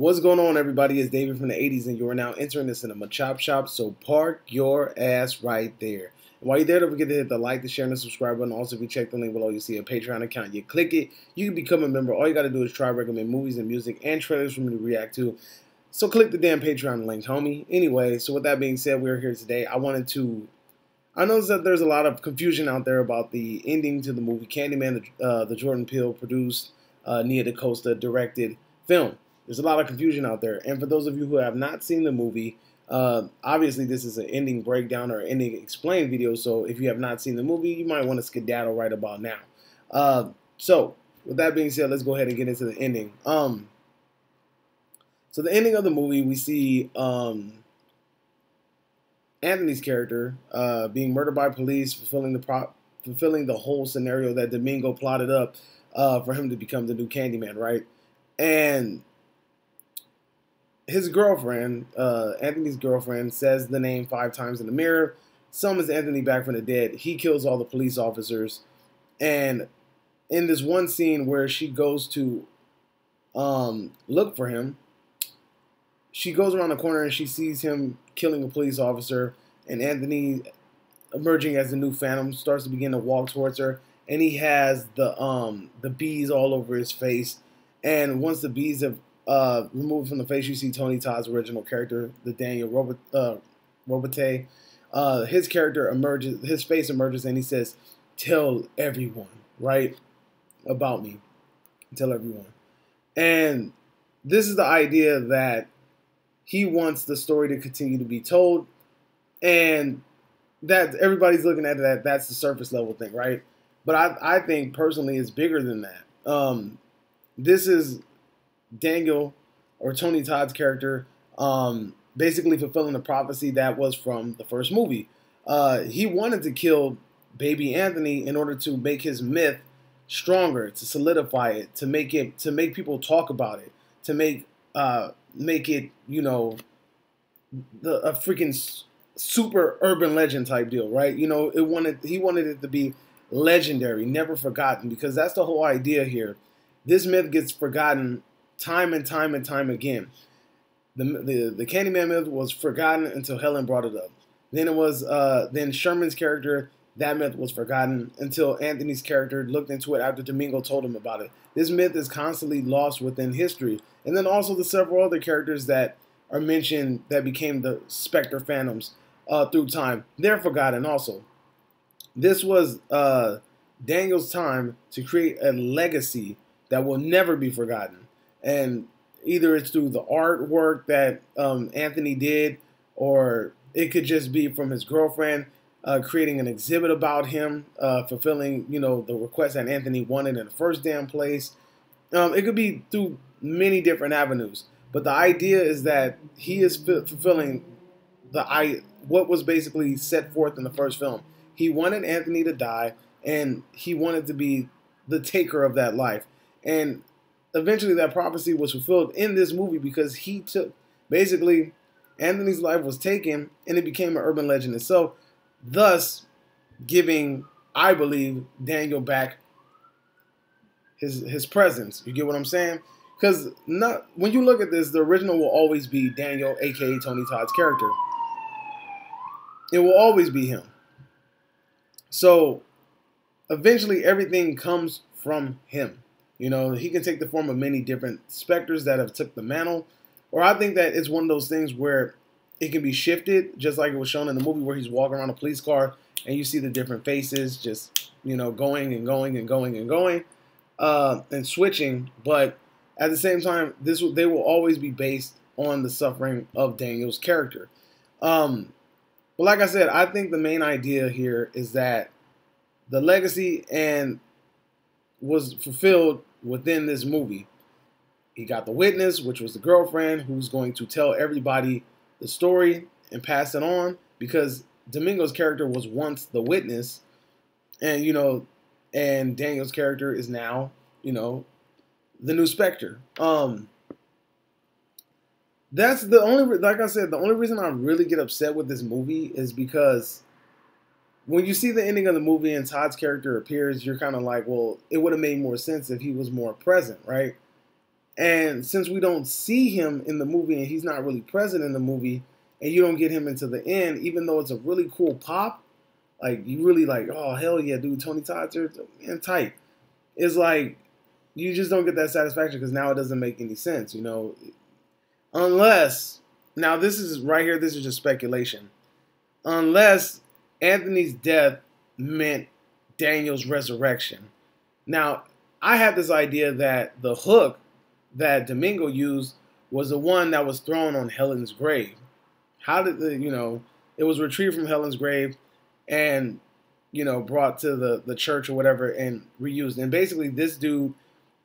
What's going on, everybody? It's David from the 80s, and you're now entering the Cinema Chop Shop, so park your ass right there. And while you're there, don't forget to hit the like, the share, and the subscribe button. Also, if you check the link below, you see a Patreon account. You click it, you can become a member. All you got to do is try to recommend movies and music and trailers for me to react to. So click the damn Patreon link, homie. Anyway, so with that being said, we're here today. I know that there's a lot of confusion out there about the ending to the movie Candyman, the Jordan Peele produced, Nia DaCosta directed film. There's a lot of confusion out there. And for those of you who have not seen the movie, obviously this is an ending breakdown or ending explained video. So if you have not seen the movie, you might want to skedaddle right about now. So with that being said, let's go ahead and get into the ending. So the ending of the movie, we see Anthony's character being murdered by police, fulfilling the whole scenario that Domingo plotted up for him to become the new Candyman, right? And his girlfriend, Anthony's girlfriend, says the name 5 times in the mirror, summons Anthony back from the dead. He kills all the police officers. And in this one scene where she goes to look for him, she goes around the corner and she sees him killing a police officer, and Anthony, emerging as the new Phantom, starts to begin to walk towards her, and he has the bees all over his face. And once the bees have removed from the face, you see Tony Todd's original character, the Daniel Robitaille. His character emerges, his face emerges, and he says, "Tell everyone, right, about me. Tell everyone." And this is the idea that he wants the story to continue to be told, and that everybody's looking at that. That's the surface level thing, right? But I think personally it's bigger than that. This is Daniel, or Tony Todd's character, basically fulfilling the prophecy that was from the first movie. He wanted to kill baby Anthony in order to make his myth stronger, to solidify it, to make people talk about it, to make it, you know, a freaking super urban legend type deal, right? You know, he wanted it to be legendary, never forgotten, because that's the whole idea here. This myth gets forgotten time and time and time again. The Candyman myth was forgotten until Helen brought it up. Then it was then Sherman's character, that myth was forgotten until Anthony's character looked into it after Domingo told him about it. This myth is constantly lost within history. And then also the several other characters that are mentioned that became the Spectre Phantoms through time, they're forgotten also. This was Daniel's time to create a legacy that will never be forgotten. And either it's through the artwork that Anthony did, or it could just be from his girlfriend creating an exhibit about him, fulfilling, you know, the request that Anthony wanted in the first damn place. It could be through many different avenues. But the idea is that he is fulfilling what was basically set forth in the first film. He wanted Anthony to die, and he wanted to be the taker of that life. And eventually that prophecy was fulfilled in this movie, because he took, basically, Anthony's life was taken and it became an urban legend itself, thus giving, I believe, Daniel back his presence. You get what I'm saying? Because when you look at this, the original will always be Daniel, aka Tony Todd's character. It will always be him. So eventually everything comes from him. You know, he can take the form of many different specters that have took the mantle. Or I think that it's one of those things where it can be shifted, just like it was shown in the movie where he's walking around a police car and you see the different faces just, you know, going and going and going and going and switching. But at the same time, they will always be based on the suffering of Daniel's character. But like I said, I think the main idea here is that the legacy was fulfilled within this movie. He got the witness, which was the girlfriend, who's going to tell everybody the story and pass it on, because Domingo's character was once the witness, and, you know, and Daniel's character is now, you know, the new Spectre. That's the only, like I said, the only reason I really get upset with this movie is because when you see the ending of the movie and Todd's character appears, you're kind of like, well, it would have made more sense if he was more present, right? And since we don't see him in the movie and he's not really present in the movie, and you don't get him into the end, even though it's a really cool pop, like you really like, oh hell yeah, dude, Tony Todd's here, man, tight. It's like you just don't get that satisfaction because now it doesn't make any sense, you know, unless now this is right here. This is just speculation. Unless Anthony's death meant Daniel's resurrection. Now, I had this idea that the hook that Domingo used was the one that was thrown on Helen's grave. How did it was retrieved from Helen's grave and, brought to the church or whatever and reused. And basically this dude,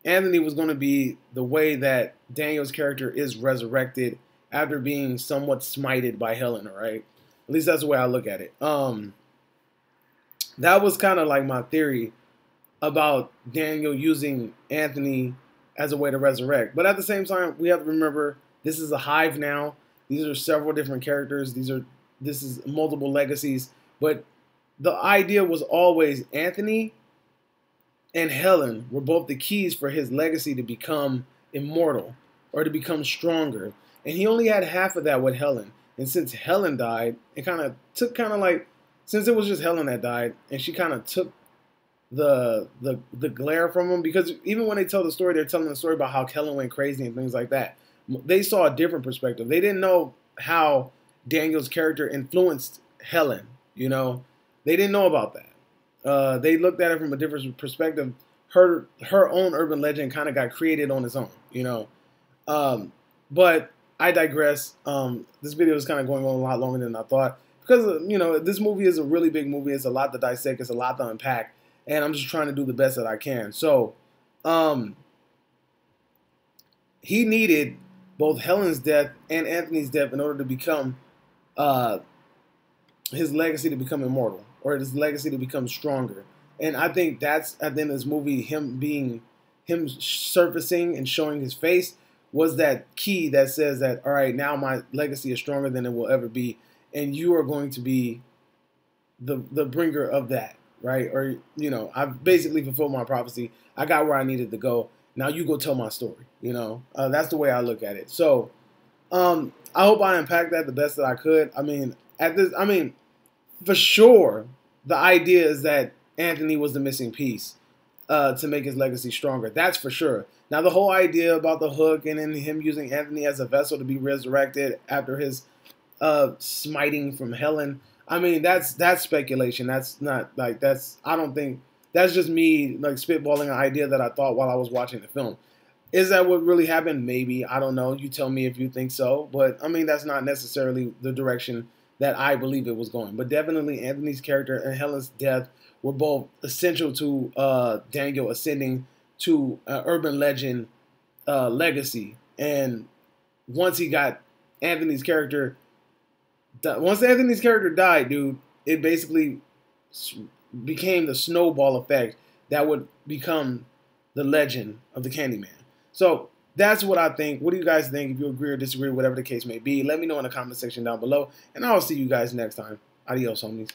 Anthony, was going to be the way that Daniel's character is resurrected after being somewhat smited by Helen, right? At least that's the way I look at it. That was kind of like my theory about Daniel using Anthony as a way to resurrect. But at the same time, we have to remember this is a hive now. These are several different characters. This is multiple legacies. But the idea was always Anthony and Helen were both the keys for his legacy to become immortal or to become stronger. And he only had half of that with Helen. And since Helen died, it since it was just Helen that died, and she kind of took the glare from him, because even when they tell the story, they're telling the story about how Helen went crazy and things like that. They saw a different perspective. They didn't know how Daniel's character influenced Helen, They didn't know about that. They looked at it from a different perspective. Her own urban legend kind of got created on its own, But I digress. This video is kind of going on a lot longer than I thought because, this movie is a really big movie. It's a lot to dissect. It's a lot to unpack. And I'm just trying to do the best that I can. So, he needed both Helen's death and Anthony's death in order to become his legacy to become immortal, or his legacy to become stronger. And I think that's at the end of this movie, him surfacing and showing his face was that key that says that, all right, now my legacy is stronger than it will ever be, and you are going to be the bringer of that, right? Or, I've basically fulfilled my prophecy. I got where I needed to go. Now you go tell my story, That's the way I look at it. So I hope I unpacked that the best that I could. For sure, the idea is that Anthony was the missing piece to make his legacy stronger. That's for sure. Now, the whole idea about the hook and then him using Anthony as a vessel to be resurrected after his smiting from Helen, that's speculation. That's not like I don't think that's just me like spitballing an idea that I thought while I was watching the film. Is that what really happened? Maybe. I don't know. You tell me if you think so. But that's not necessarily the direction that I believe it was going. But definitely Anthony's character and Helen's death were both essential to Daniel ascending to urban legend legacy. And once Anthony's character died, dude, it basically became the snowball effect that would become the legend of the Candyman. So that's what I think. What do you guys think? If you agree or disagree, whatever the case may be, let me know in the comment section down below. And I'll see you guys next time. Adios, homies.